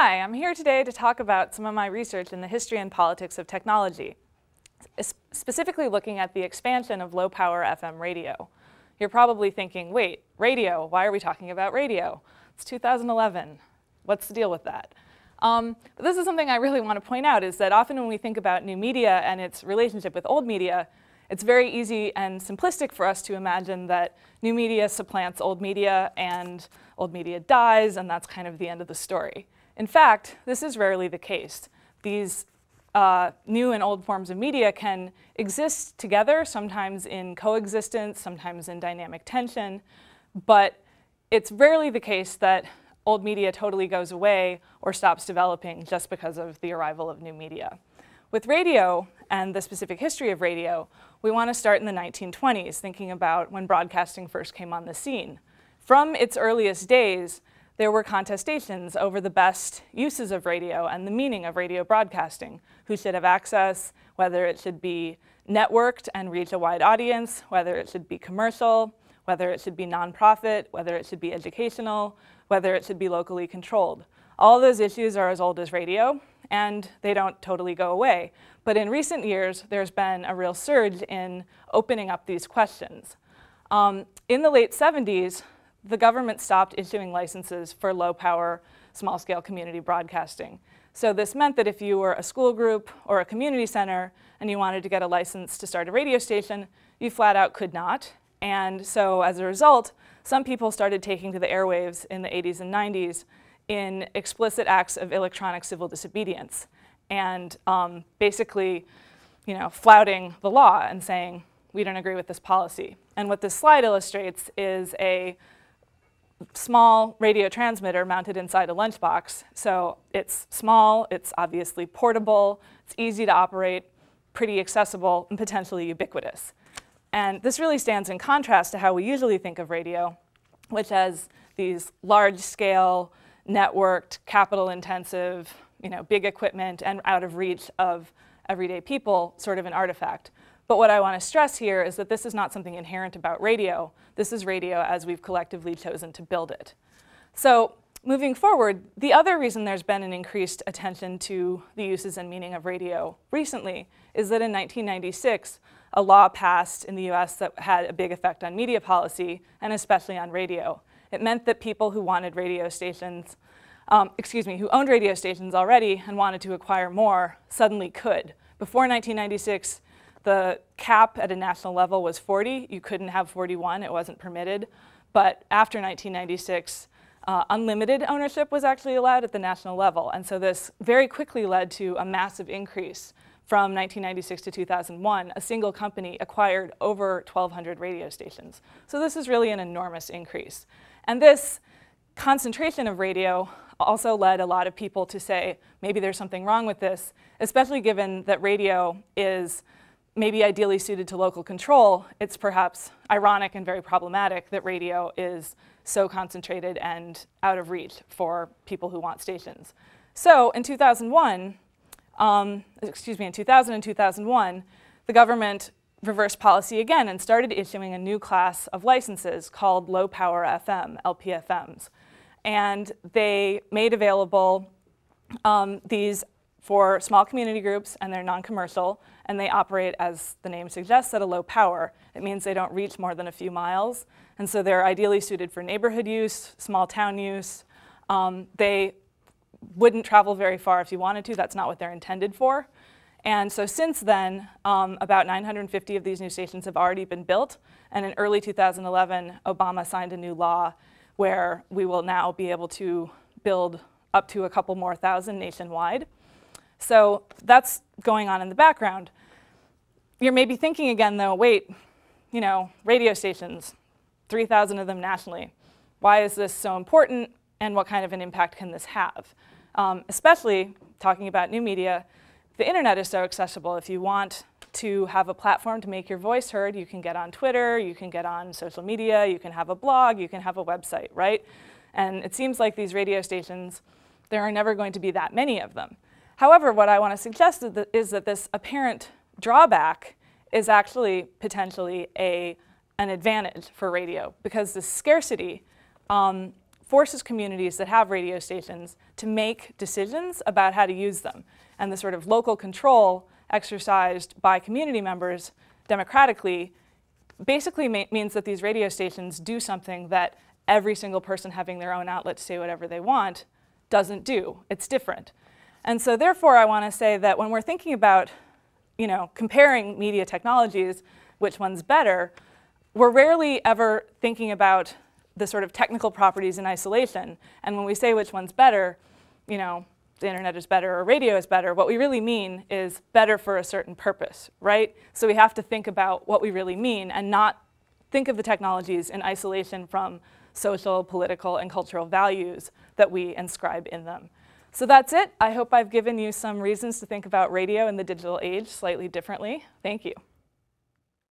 Hi, I'm here today to talk about some of my research in the history and politics of technology, specifically looking at the expansion of low-power FM radio. You're probably thinking, wait, radio, why are we talking about radio? It's 2011. What's the deal with that? But this is something I really want to point out, is that often when we think about new media and its relationship with old media, it's very easy and simplistic for us to imagine that new media supplants old media and old media dies, and that's kind of the end of the story. In fact, this is rarely the case. These new and old forms of media can exist together, sometimes in coexistence, sometimes in dynamic tension, but it's rarely the case that old media totally goes away or stops developing just because of the arrival of new media. With radio and the specific history of radio, we want to start in the 1920s, thinking about when broadcasting first came on the scene. From its earliest days, there were contestations over the best uses of radio and the meaning of radio broadcasting. Who should have access, whether it should be networked and reach a wide audience, whether it should be commercial, whether it should be nonprofit, whether it should be educational, whether it should be locally controlled. All of those issues are as old as radio, and they don't totally go away. But in recent years, there's been a real surge in opening up these questions. In the late 70s, the government stopped issuing licenses for low-power, small-scale community broadcasting. So this meant that if you were a school group or a community center and you wanted to get a license to start a radio station, you flat out could not. And so as a result, some people started taking to the airwaves in the 80s and 90s in explicit acts of electronic civil disobedience and basically, flouting the law and saying, we don't agree with this policy. And what this slide illustrates is a small radio transmitter mounted inside a lunchbox. So it's small, it's obviously portable, it's easy to operate, pretty accessible, and potentially ubiquitous. And this really stands in contrast to how we usually think of radio, which has these large-scale, networked, capital-intensive, big equipment and out of reach of everyday people, sort of an artifact. But what I want to stress here is that this is not something inherent about radio. This is radio as we've collectively chosen to build it. So moving forward, the other reason there's been an increased attention to the uses and meaning of radio recently is that in 1996, a law passed in the US that had a big effect on media policy, and especially on radio. It meant that people who wanted radio stations, who owned radio stations already and wanted to acquire more, suddenly could. Before 1996, the cap at a national level was 40. You couldn't have 41, it wasn't permitted. But after 1996, unlimited ownership was actually allowed at the national level. And so this very quickly led to a massive increase. From 1996 to 2001, a single company acquired over 1,200 radio stations. So this is really an enormous increase. And this concentration of radio also led a lot of people to say, maybe there's something wrong with this, especially given that radio is maybe ideally suited to local control. It's perhaps ironic and very problematic that radio is so concentrated and out of reach for people who want stations. So in 2000 and 2001, the government reversed policy again and started issuing a new class of licenses called low power FM, LPFMs. And they made available these for small community groups, and they're non-commercial, and they operate, as the name suggests, at a low power. It means they don't reach more than a few miles, and so they're ideally suited for neighborhood use, small town use. They wouldn't travel very far if you wanted to. That's not what they're intended for. And so since then, about 950 of these new stations have already been built, and in early 2011, Obama signed a new law where we will now be able to build up to a couple more thousand nationwide. So that's going on in the background. You're maybe thinking again, though, wait, radio stations, 3,000 of them nationally. Why is this so important, and what kind of an impact can this have? Especially talking about new media, the internet is so accessible. If you want to have a platform to make your voice heard, you can get on Twitter, you can get on social media, you can have a blog, you can have a website, right? And it seems like these radio stations, there are never going to be that many of them. However, what I want to suggest is that this apparent drawback is actually potentially an advantage for radio, because the scarcity forces communities that have radio stations to make decisions about how to use them. And the sort of local control exercised by community members democratically basically means that these radio stations do something that every single person having their own outlet to say whatever they want doesn't do. It's different. And so therefore, I want to say that when we're thinking about, comparing media technologies, which one's better, we're rarely ever thinking about the sort of technical properties in isolation. And when we say which one's better, the internet is better or radio is better, what we really mean is better for a certain purpose, right? So we have to think about what we really mean and not think of the technologies in isolation from social, political, and cultural values that we inscribe in them. So that's it. I hope I've given you some reasons to think about radio in the digital age slightly differently. Thank you.